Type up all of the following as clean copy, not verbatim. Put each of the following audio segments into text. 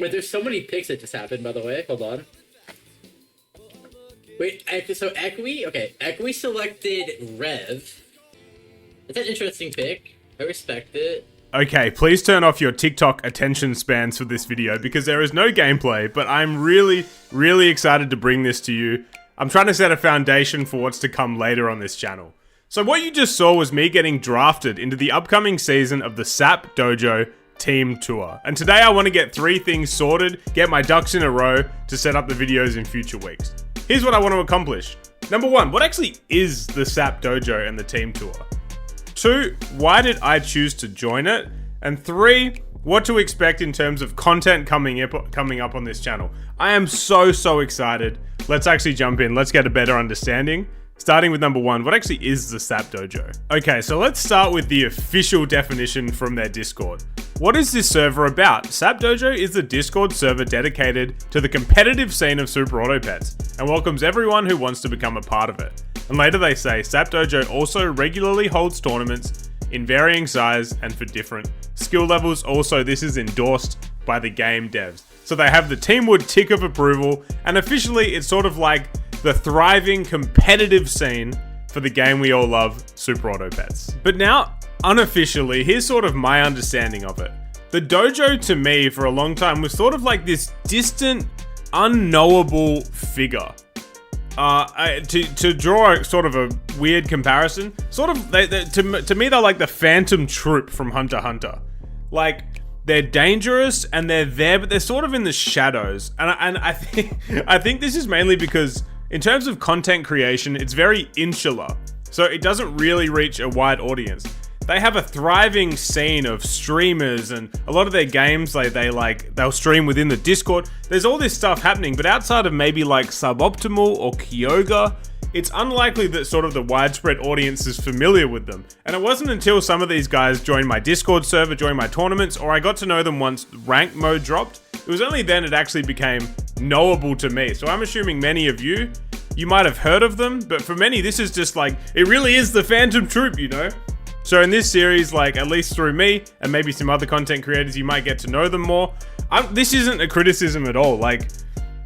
Wait, there's so many picks that just happened, by the way. Hold on. Wait, so Equi? Okay, Equi selected Rev. That's an interesting pick. I respect it. Okay, please turn off your TikTok attention spans for this video because there is no gameplay, but I'm really, really excited to bring this to you. I'm trying to set a foundation for what's to come later on this channel. So what you just saw was me getting drafted into the upcoming season of the SAP Dojo Team Tour. And today I want to get 3 things sorted, get my ducks in a row to set up the videos in future weeks. Here's what I want to accomplish. Number 1, what actually is the SAP Dojo and the Team Tour? 2, why did I choose to join it? And 3, what to expect in terms of content coming up on this channel. I am so excited. Let's actually jump in. Let's get a better understanding. Starting with number 1, what actually is the SAP Dojo? Okay, so let's start with the official definition from their Discord. What is this server about? SAP Dojo is the Discord server dedicated to the competitive scene of Super Auto Pets and welcomes everyone who wants to become a part of it. And later they say SAP Dojo also regularly holds tournaments in varying size and for different skill levels. Also, this is endorsed by the game devs. So they have the Teamwood tick of approval, and officially it's sort of like the thriving competitive scene for the game we all love, Super Auto Pets. But now, unofficially, here's sort of my understanding of it. The dojo to me for a long time was sort of like this distant, unknowable figure. To draw a sort of a weird comparison, sort of to me they're like the Phantom Troop from Hunter x Hunter. Like, they're dangerous and they're there, but they're sort of in the shadows. And I think this is mainly because in terms of content creation, it's very insular, so it doesn't really reach a wide audience. They have a thriving scene of streamers, and a lot of their games, they'll stream within the Discord. There's all this stuff happening, but outside of maybe like Suboptimal or Kyoga, it's unlikely that sort of the widespread audience is familiar with them. And it wasn't until some of these guys joined my Discord server, joined my tournaments, or I got to know them once rank mode dropped. It was only then it actually became knowable to me. So I'm assuming many of you might have heard of them, but for many, this is just like, it really is the Phantom Troop, you know? So in this series, like, at least through me and maybe some other content creators, you might get to know them more. This isn't a criticism at all. Like,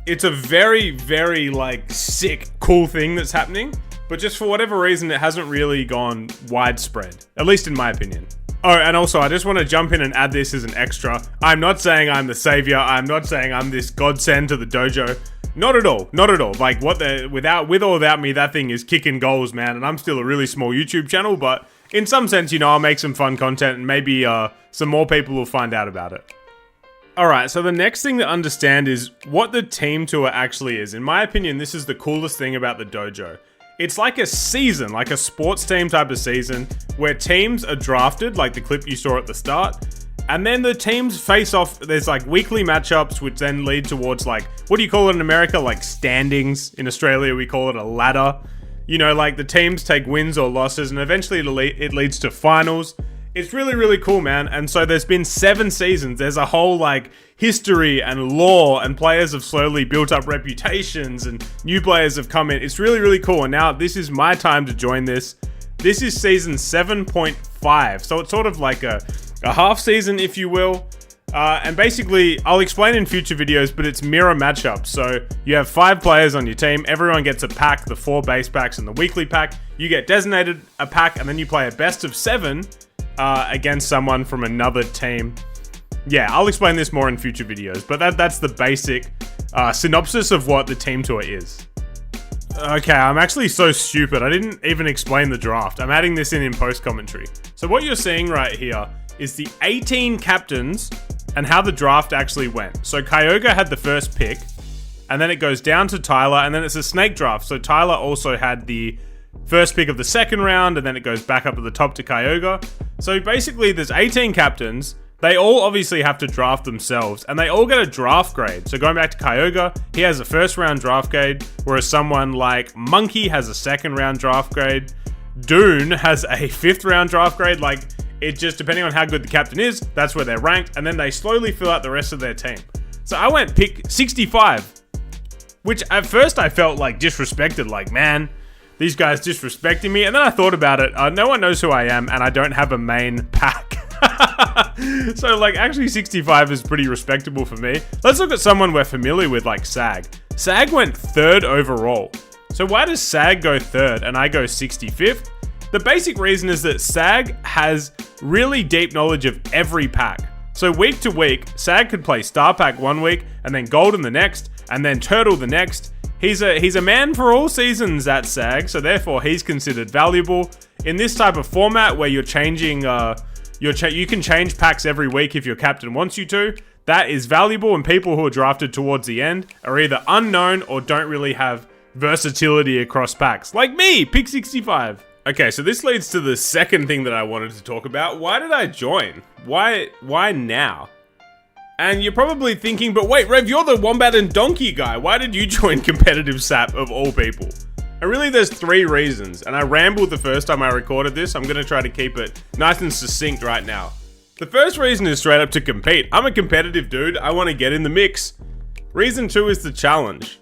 it's a very like sick, cool thing that's happening, but just for whatever reason, it hasn't really gone widespread, at least in my opinion. Oh, and also, I just want to jump in and add this as an extra. I'm not saying I'm the savior. I'm not saying I'm this godsend to the dojo. Not at all. Not at all. Like, with or without me, that thing is kicking goals, man. And I'm still a really small YouTube channel, but in some sense, you know, I'll make some fun content and maybe some more people will find out about it. Alright, so the next thing to understand is what the team tour actually is. In my opinion, this is the coolest thing about the dojo. It's like a season, like a sports team type of season, where teams are drafted, like the clip you saw at the start, and then the teams face off. There's like weekly matchups, which then lead towards like, what do you call it in America? Like standings. In Australia, we call it a ladder. You know, like the teams take wins or losses, and eventually it leads to finals. It's really cool, man. And so there's been 7 seasons. There's a whole like history and lore, and players have slowly built up reputations and new players have come in. It's really cool. And now this is my time to join this. This is season 7.5. So it's sort of like a half season, if you will. And basically, I'll explain in future videos, but it's mirror matchups. So you have 5 players on your team. Everyone gets a pack, the 4 base packs and the weekly pack. You get designated a pack, and then you play a best of 7 against someone from another team. Yeah, I'll explain this more in future videos, but that's the basic synopsis of what the team tour is. Okay, I'm actually so stupid. I didn't even explain the draft. I'm adding this in post commentary. So what you're seeing right here is the 18 captains and how the draft actually went. So Kyoga had the first pick, and then it goes down to Tyler, and then it's a snake draft. So Tyler also had the first pick of the second round, and then it goes back up to the top to Kyoga. So basically, there's 18 captains. They all obviously have to draft themselves, and they all get a draft grade. So going back to Kyoga, he has a first round draft grade, whereas someone like Monkey has a second round draft grade. Dune has a 5th round draft grade. Like, it just, depending on how good the captain is, that's where they're ranked, and then they slowly fill out the rest of their team. So I went pick 65, which at first I felt like disrespected, like, man, these guys disrespecting me. And then I thought about it. No one knows who I am, and I don't have a main pack. So, like, actually 65 is pretty respectable for me. Let's look at someone we're familiar with, like SAG. SAG went 3rd overall. So why does SAG go 3rd and I go 65th? The basic reason is that SAG has really deep knowledge of every pack. So week to week, SAG could play Star Pack one week, and then Golden the next, and then Turtle the next. He's a man for all seasons at SAG, so therefore he's considered valuable. In this type of format where you're changing, you can change packs every week if your captain wants you to. That is valuable, and people who are drafted towards the end are either unknown or don't really have versatility across packs. Like me, pick 65. Okay, so this leads to the second thing that I wanted to talk about. Why did I join? Why now? And you're probably thinking, but wait, Rev, you're the Wombat and Donkey guy. Why did you join competitive SAP of all people? And really, there's 3 reasons. And I rambled the first time I recorded this. I'm going to try to keep it nice and succinct right now. The first reason is straight up to compete. I'm a competitive dude. I want to get in the mix. Reason 2 is the challenge.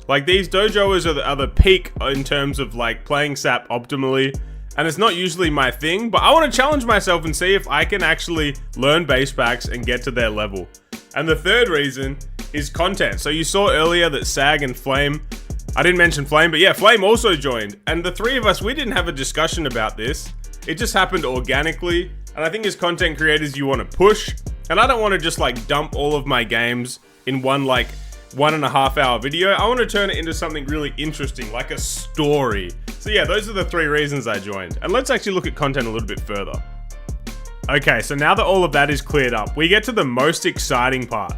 Like, these dojoers are the peak in terms of, like, playing SAP optimally. And it's not usually my thing, but I want to challenge myself and see if I can actually learn base packs and get to their level. And the third reason is content. So you saw earlier that Sag and Flame, I didn't mention Flame, but yeah, Flame also joined. And the 3 of us, we didn't have a discussion about this. It just happened organically. And I think as content creators, you want to push. And I don't want to just like dump all of my games in one like 1.5 hour video. I want to turn it into something really interesting, like a story. So yeah, those are the 3 reasons I joined. And let's actually look at content a little bit further. Okay, so now that all of that is cleared up, we get to the most exciting part.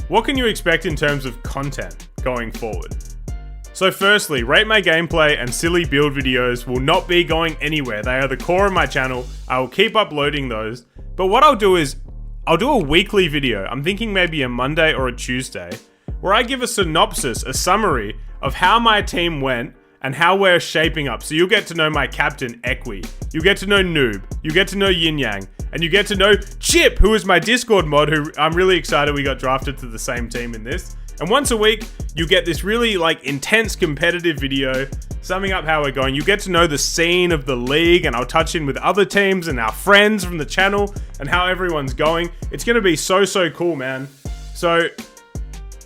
What can you expect in terms of content going forward? So firstly, rate my gameplay and silly build videos will not be going anywhere. They are the core of my channel. I will keep uploading those. But what I'll do is, I'll do a weekly video. I'm thinking maybe a Monday or a Tuesday, where I give a synopsis, a summary of how my team went and how we're shaping up. So you'll get to know my captain, Equi. You get to know Noob. You get to know Yin Yang. And you get to know Chip, who is my Discord mod, who I'm really excited we got drafted to the same team in this. And once a week, you get this really like intense competitive video summing up how we're going. You get to know the scene of the league, and I'll touch in with other teams and our friends from the channel and how everyone's going. It's going to be so cool, man. So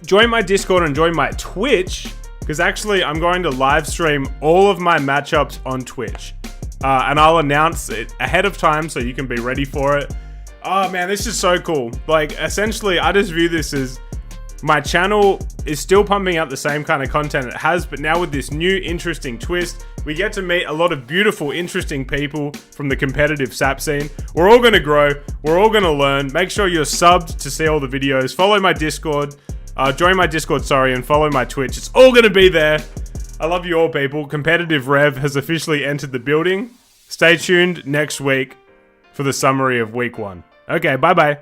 join my Discord and join my Twitch, because actually I'm going to live stream all of my matchups on Twitch. And I'll announce it ahead of time so you can be ready for it. Oh man, this is so cool. Like, essentially, I just view this as my channel is still pumping out the same kind of content it has, but now with this new interesting twist, we get to meet a lot of beautiful, interesting people from the competitive SAP scene. We're all gonna grow, we're all gonna learn. Make sure you're subbed to see all the videos. Follow my Discord, join my Discord, and follow my Twitch. It's all gonna be there. I love you all, people. Competitive Rev has officially entered the building. Stay tuned next week for the summary of week 1. Okay, bye-bye.